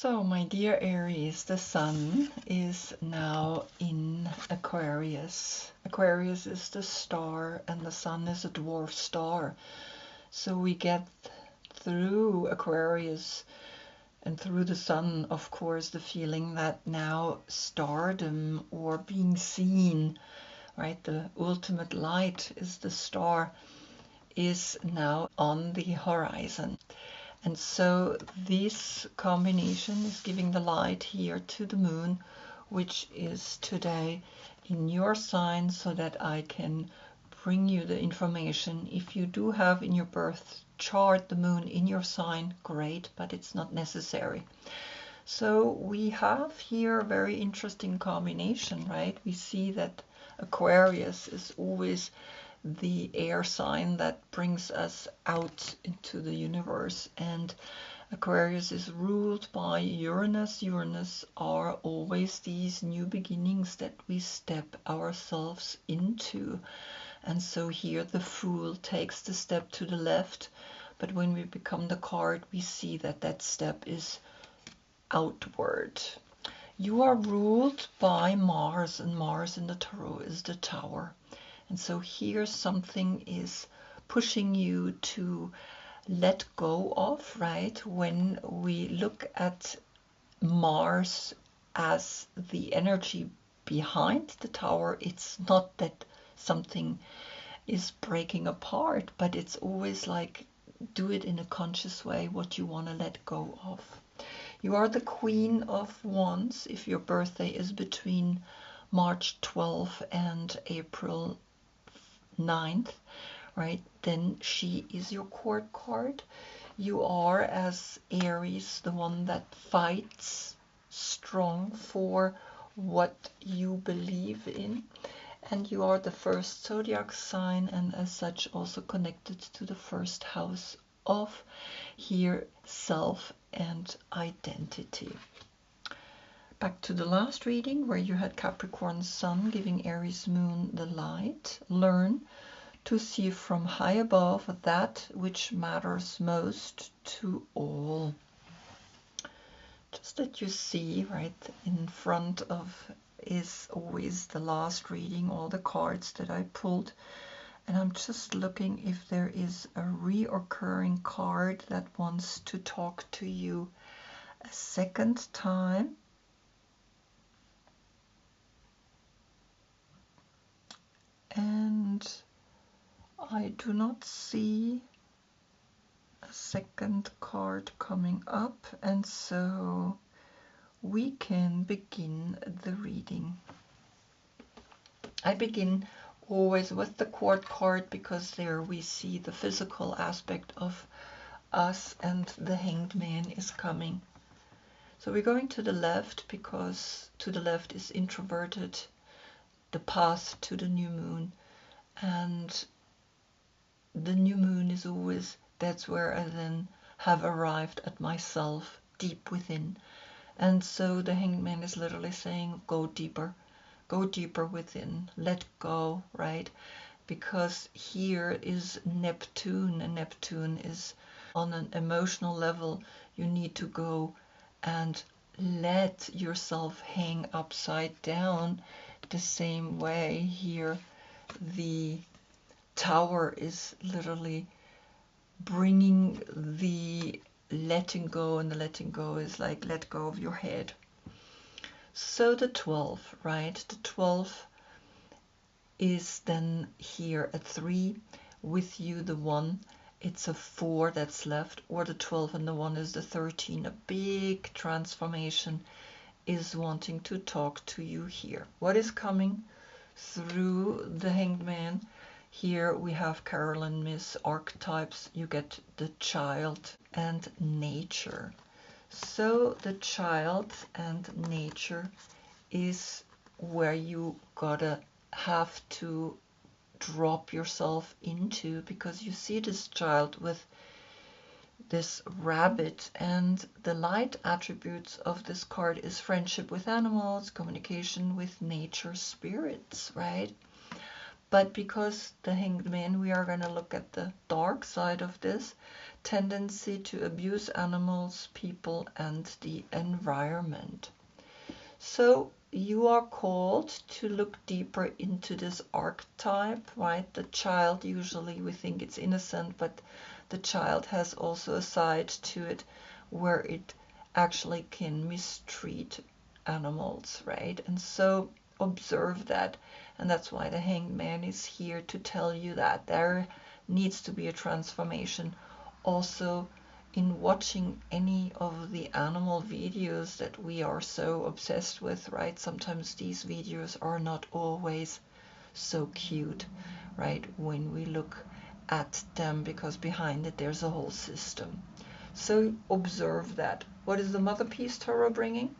So, my dear Aries, the Sun is now in Aquarius. Aquarius is the star, and the Sun is a dwarf star. So we get through Aquarius and through the Sun, of course, the feeling that now stardom or being seen, right, the ultimate light is the star, is now on the horizon. And so this combination is giving the light here to the moon, which is today in your sign, so that I can bring you the information. If you do have in your birth chart the moon in your sign, great, but it's not necessary. So we have here a very interesting combination, right? We see that Aquarius is always the air sign that brings us out into the universe, and Aquarius is ruled by Uranus. Uranus are always these new beginnings that we step ourselves into, and so here the Fool takes the step to the left, but when we become the card we see that that step is outward. You are ruled by Mars, and Mars in the Tarot is the Tower. And so here something is pushing you to let go of, right? When we look at Mars as the energy behind the Tower, it's not that something is breaking apart, but it's always like, do it in a conscious way, what you want to let go of. You are the Queen of Wands if your birthday is between March 12th and April 9th, right? Then she is your court card. You are, as Aries, the one that fights strong for what you believe in, and you are the first zodiac sign, and as such also connected to the first house of here self and identity. Back to the last reading where you had Capricorn Sun giving Aries Moon the light. Learn to see from high above that which matters most to all. Just that you see, right, in front of is always the last reading, all the cards that I pulled. And I'm just looking if there is a reoccurring card that wants to talk to you a second time. And I do not see a second card coming up, and so we can begin the reading. I begin always with the court card because there we see the physical aspect of us, and the Hanged Man is coming. So we're going to the left because to the left is introverted, the path to the new moon, and the new moon is always, that's where I then have arrived at myself deep within. And so the Hanged Man is literally saying, go deeper within, let go, right? Because here is Neptune, and Neptune is on an emotional level. You need to go and let yourself hang upside down the same way here. The Tower is literally bringing the letting go, and the letting go is like let go of your head. So the 12, right? The 12 is then here a 3 with you, the 1. It's a 4 that's left, or the 12 and the 1 is the 13. A big transformation is wanting to talk to you here. What is coming through the Hanged Man? Here we have Carolyn Miss archetypes. You get the child and nature. So the child and nature is where you gotta have to drop yourself into, because you see this child with this rabbit, and the light attributes of this card is friendship with animals, communication with nature spirits, right? But because the Hanged Man, we are going to look at the dark side of this tendency to abuse animals, people, and the environment. So you are called to look deeper into this archetype, right? The child, usually we think it's innocent, but the child has also a side to it where it actually can mistreat animals, right? And so observe that. And that's why the Hanged Man is here to tell you that there needs to be a transformation. Also, in watching any of the animal videos that we are so obsessed with, right? Sometimes these videos are not always so cute, right? When we look at them, because behind it there's a whole system. So observe that. What is the Mother Peace Tarot bringing?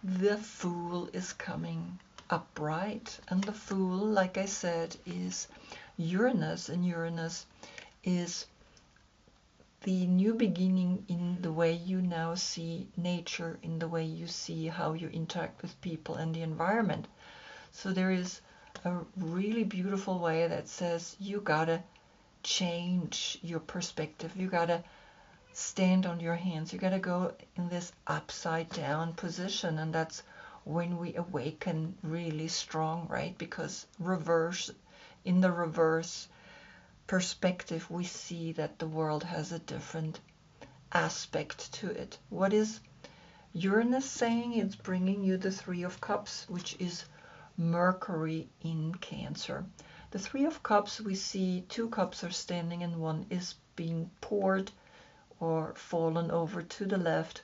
The Fool is coming upright. And the Fool, like I said, is Uranus, and Uranus is the new beginning in the way you now see nature, in the way you see how you interact with people and the environment. So there is a really beautiful way that says you gotta change your perspective. You gotta stand on your hands. You gotta go in this upside down position, and that's when we awaken really strong, right? Because in the reverse perspective, we see that the world has a different aspect to it. What is Uranus saying? It's bringing you the Three of Cups, which is Mercury in Cancer. The Three of Cups, we see two cups are standing and one is being poured or fallen over to the left.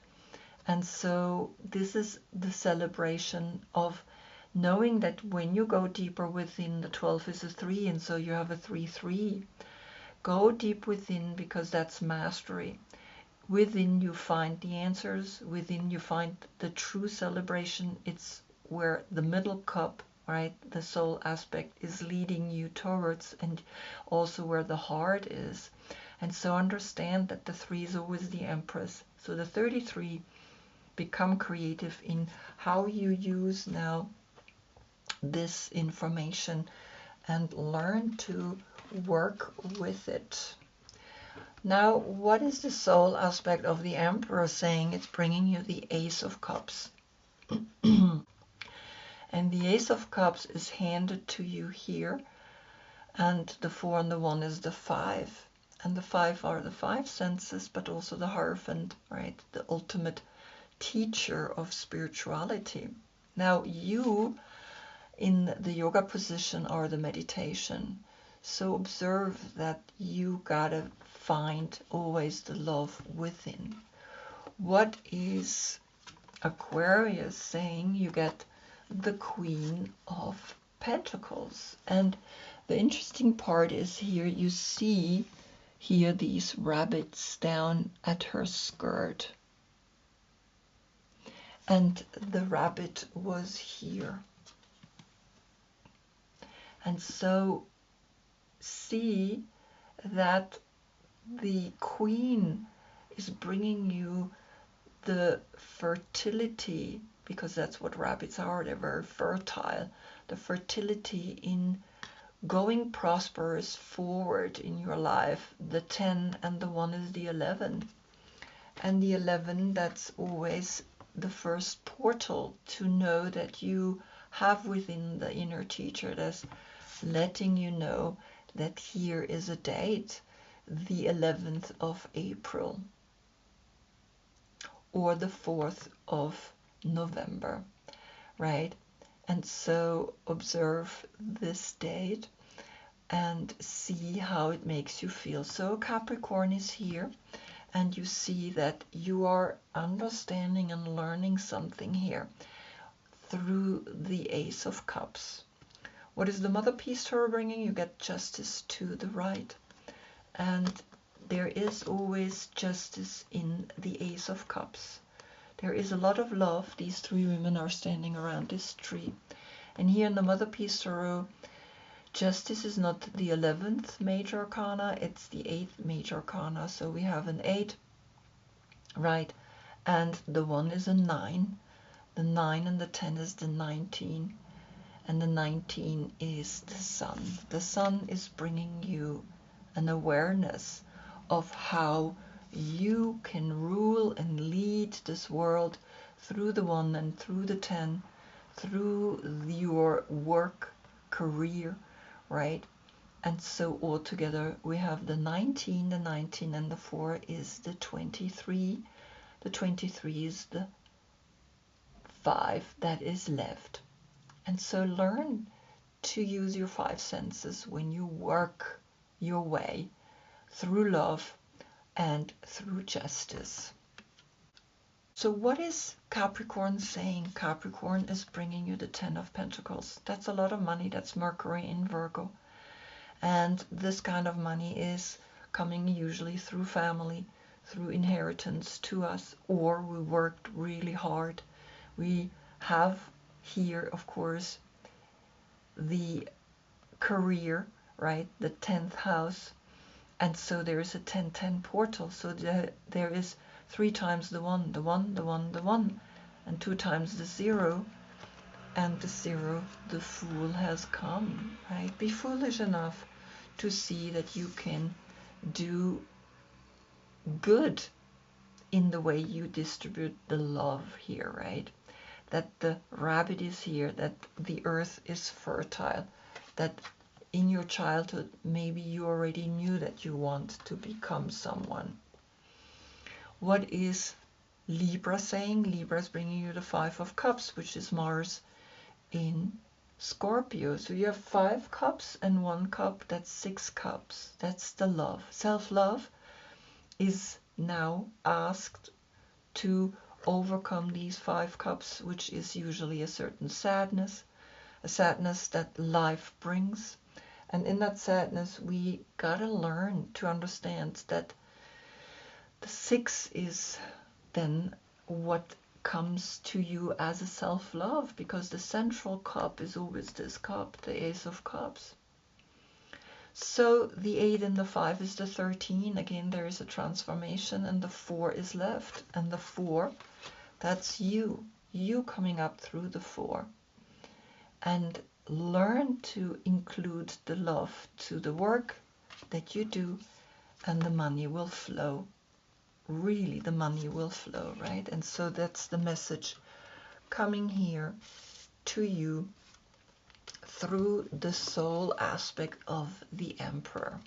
And so this is the celebration of knowing that when you go deeper within, the 12 is a 3, and so you have a 3-3. Go deep within, because that's mastery. Within you find the answers. Within you find the true celebration. It's where the middle cup, right, the soul aspect, is leading you towards, and also where the heart is. And so understand that the 3 is always the Empress. So the 33, become creative in how you use now this information and learn to work with it. Now, what is the soul aspect of the Emperor saying? It's bringing you the Ace of Cups. And the Ace of Cups is handed to you here, and the 4 and the 1 is the 5. And the 5 are the 5 senses, but also the Hierophant, right? The ultimate teacher of spirituality. Now, you in the yoga position are the meditation. So observe that you gotta find always the love within. What is Aquarius saying? You get the Queen of Pentacles. And the interesting part is here you see here these rabbits down at her skirt. And the rabbit was here. And so see that the Queen is bringing you the fertility, because that's what rabbits are. They're very fertile. The fertility in going prosperous forward in your life. The 10 and the 1 is the 11. And the 11, that's always the first portal to know that you have within the inner teacher that's letting you know that here is a date, the 11th of April or the 4th of November, right? And so observe this date and see how it makes you feel. So Capricorn is here, and you see that you are understanding and learning something here through the Ace of Cups. What is the Mother Peace Tarot bringing? You get Justice to the right. And there is always justice in the Ace of Cups. There is a lot of love. These 3 women are standing around this tree. And here in the Mother Peace Tarot, Justice is not the 11th major arcana, it's the 8th major arcana. So we have an 8, right? And the 1 is a 9. The 9 and the 10 is the 19. and the 19 is the sun. The sun is bringing you an awareness of how you can rule and lead this world through the 1 and through the 10, through your work, career, right? And so altogether we have the 19, and the 4 is the 23. The 23 is the 5 that is left. And so learn to use your 5 senses when you work your way through love and through justice. So what is Capricorn saying? Capricorn is bringing you the 10 of Pentacles. That's a lot of money. That's Mercury in Virgo. And this kind of money is coming usually through family, through inheritance to us, or we worked really hard. We have here, of course, the career, right? The 10th house. And so there is a 10-10 portal. So there is 3 times the 1, the 1, the 1, the 1, and 2 times the 0. And the 0, the Fool has come, right? Be foolish enough to see that you can do good in the way you distribute the love here, right? That the rabbit is here, that the earth is fertile, that in your childhood maybe you already knew that you want to become someone. What is Libra saying? Libra is bringing you the 5 of Cups, which is Mars in Scorpio. So you have 5 cups and 1 cup, that's 6 cups. That's the love. Self-love is now asked to overcome these 5 cups, which is usually a certain sadness, a sadness that life brings. And in that sadness, we gotta learn to understand that the 6 is then what comes to you as a self-love, because the central cup is always this cup, the Ace of Cups. So the 8 and the 5 is the 13. Again, there is a transformation, and the 4 is left. And the 4, that's you coming up through the 4. And learn to include the love to the work that you do, and the money will flow. Really, the money will flow, right? And so that's the message coming here to you through the soul aspect of the Emperor.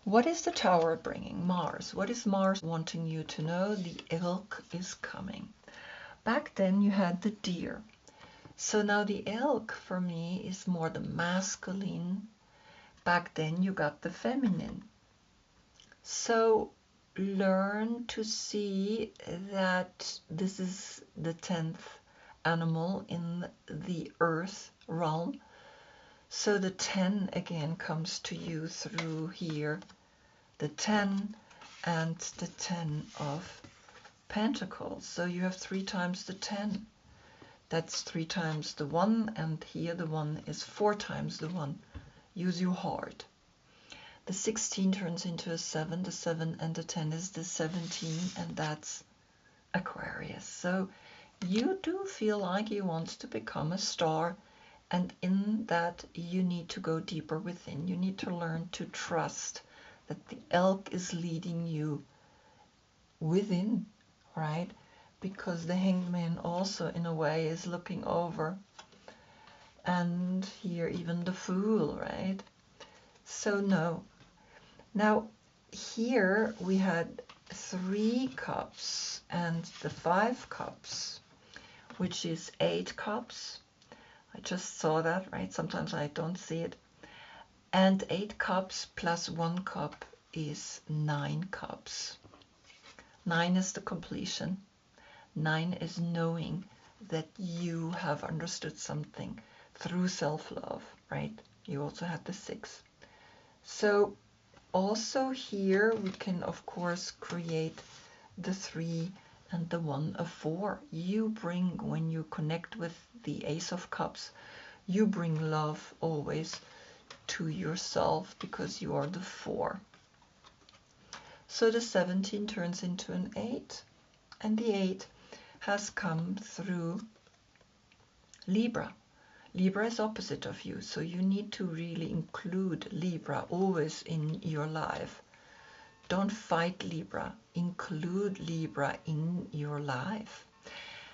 What is the Tower bringing? Mars. What is Mars wanting you to know? The elk is coming. Back then you had the deer. So now the elk for me is more the masculine. Back then you got the feminine. So learn to see that this is the 10th animal in the earth realm. So the 10 again comes to you through here, the 10 and the 10 of Pentacles. So you have 3 times the 10. That's 3 times the 1, and here the 1 is 4 times the 1. Use your heart. The 16 turns into a 7, the 7 and the 10 is the 17, and that's Aquarius. So you do feel like you want to become a star, and in that you need to go deeper within. You need to learn to trust that the elk is leading you within, right? Because the Hanged Man also in a way is looking over, and here even the Fool, right? So no. Now here we had 3 cups and the 5 cups, which is 8 cups. I just saw that, right? Sometimes I don't see it. And 8 cups plus 1 cup is 9 cups. 9 is the completion. 9 is knowing that you have understood something through self-love, right? You also had the 6. So also here we can of course create the 3 and the 1 of 4. You bring, when you connect with the Ace of Cups, you bring love always to yourself because you are the 4. So the 17 turns into an 8, and the 8 has come through Libra. Libra is opposite of you, so you need to really include Libra always in your life. Don't fight Libra, include Libra in your life.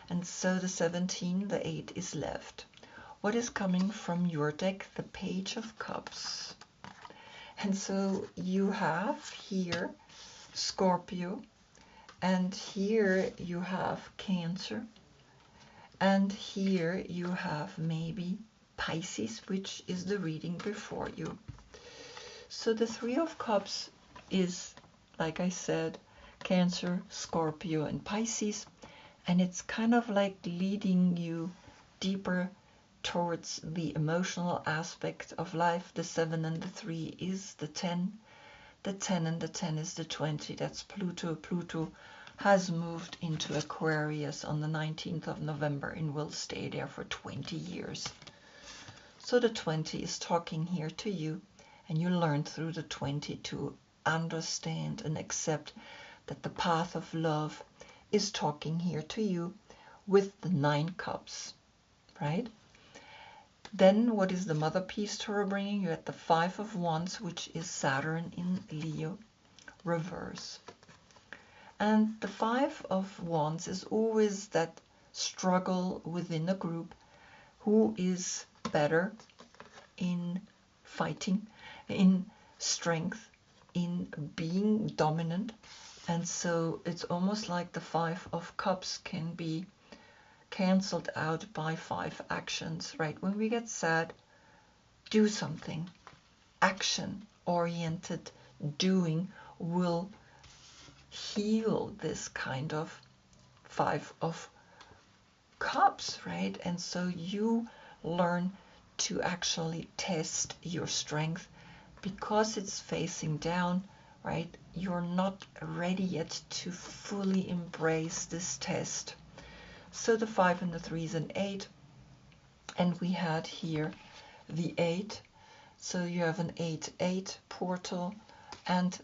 And so the 17, the 8 is left. What is coming from your deck? The Page of Cups. And so you have here Scorpio, and here you have Cancer, and here you have maybe Pisces, which is the reading before you. So the Three of Cups is, like I said, Cancer, Scorpio, and Pisces, and it's kind of like leading you deeper towards the emotional aspect of life. The 7 and the 3 is the 10. The 10 and the 10 is the 20. That's Pluto. Pluto has moved into Aquarius on the 19th of November and will stay there for 20 years. So the 20 is talking here to you, and you learn through the 20 to understand and accept that the path of love is talking here to you with the 9 cups, right? Then what is the Mother Peace Tarot bringing you at the 5 of Wands, which is Saturn in Leo reverse. And the 5 of Wands is always that struggle within a group. Who is better in fighting, in strength, in being dominant? And so it's almost like the 5 of Cups can be cancelled out by 5 actions, right? When we get sad, do something. Action-oriented doing will heal this kind of 5 of Cups, right? And so you learn to actually test your strength because it's facing down, right? You're not ready yet to fully embrace this test. So the 5 and the 3 is an 8, and we had here the 8. So you have an 8-8 portal, and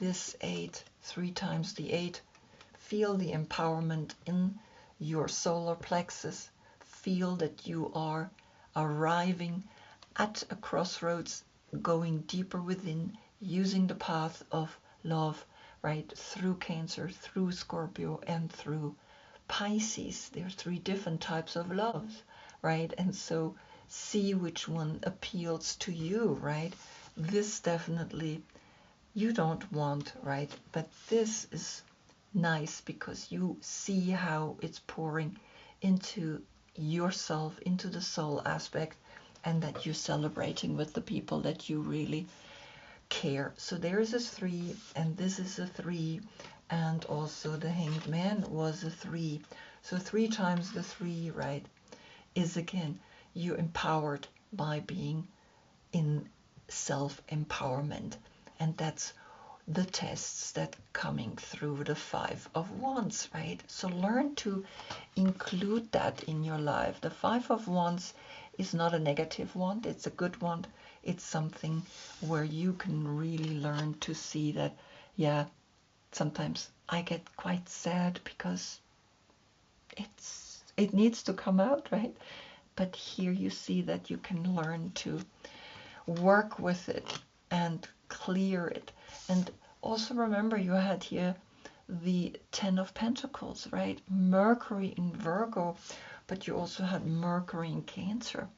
this 8, 3 times the 8. Feel the empowerment in your solar plexus. Feel that you are arriving at a crossroads, going deeper within, using the path of love, right? Through Cancer, through Scorpio, and through Pisces. There are 3 different types of loves, right? And so see which one appeals to you, right? This definitely you don't want, right? But this is nice because you see how it's pouring into yourself, into the soul aspect, and that you're celebrating with the people that you really care. So there is a 3, and this is a 3, and also the Hanged Man was a 3. So 3 times the 3, right, is again you empowered by being in self-empowerment, and that's the tests that coming through the 5 of Wands, right? So learn to include that in your life. The 5 of Wands is not a negative one, it's a good one. It's something where you can really learn to see that, yeah, sometimes I get quite sad because it needs to come out, right? But here you see that you can learn to work with it and clear it. And also remember, you had here the 10 of Pentacles, right? Mercury in Virgo, but you also had Mercury in Cancer.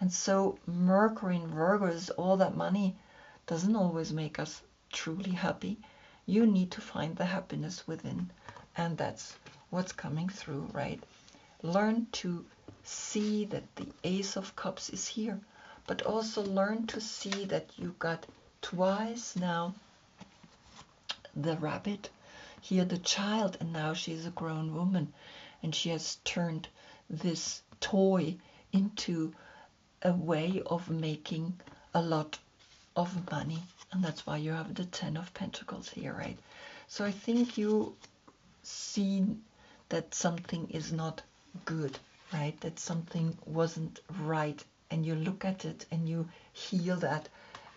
And so Mercury in Virgo is all that money doesn't always make us truly happy. You need to find the happiness within, and that's what's coming through, right? Learn to see that the Ace of Cups is here, but also learn to see that you got twice now the rabbit, here the child, and now she's a grown woman, and she has turned this toy into a way of making a lot of money, and that's why you have the 10 of Pentacles here, right? So I think you see that something is not good, right? That something wasn't right, and you look at it and you heal that,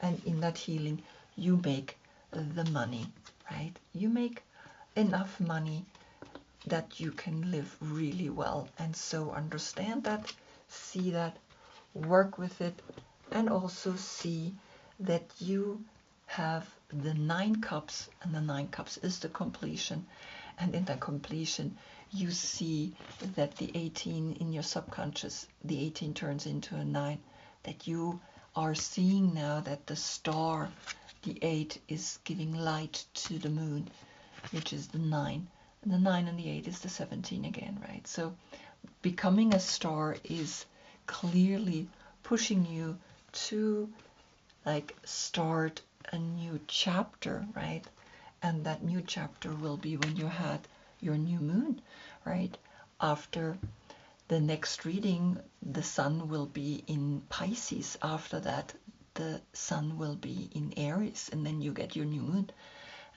and in that healing you make the money, right? You make enough money that you can live really well, and so understand that, see that, work with it, and also see that you have the 9 cups, and the 9 cups is the completion. And in the completion, you see that the 18 in your subconscious, the 18 turns into a 9, that you are seeing now that the star, the 8, is giving light to the moon, which is the 9. And the 9 and the 8 is the 17 again, right? So becoming a star is clearly pushing you to like start a new chapter, right? And that new chapter will be when you had your new moon, right? After the next reading, the sun will be in Pisces. After that, the sun will be in Aries, and then you get your new moon.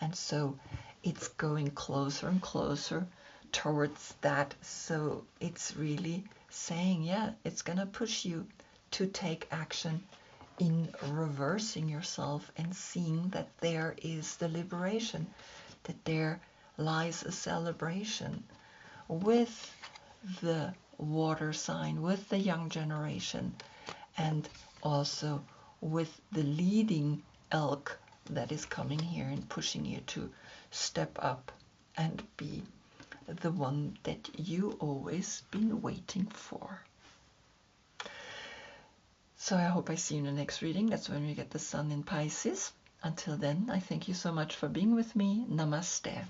And so it's going closer and closer towards that. So it's really saying, yeah, it's going to push you to take action in reversing yourself and seeing that there is the liberation, that there lies a celebration with the water sign, with the young generation, and also with the leading elk that is coming here and pushing you to step up and be the one that you always been waiting for. So I hope I see you in the next reading. That's when we get the sun in Pisces. Until then, I thank you so much for being with me. Namaste.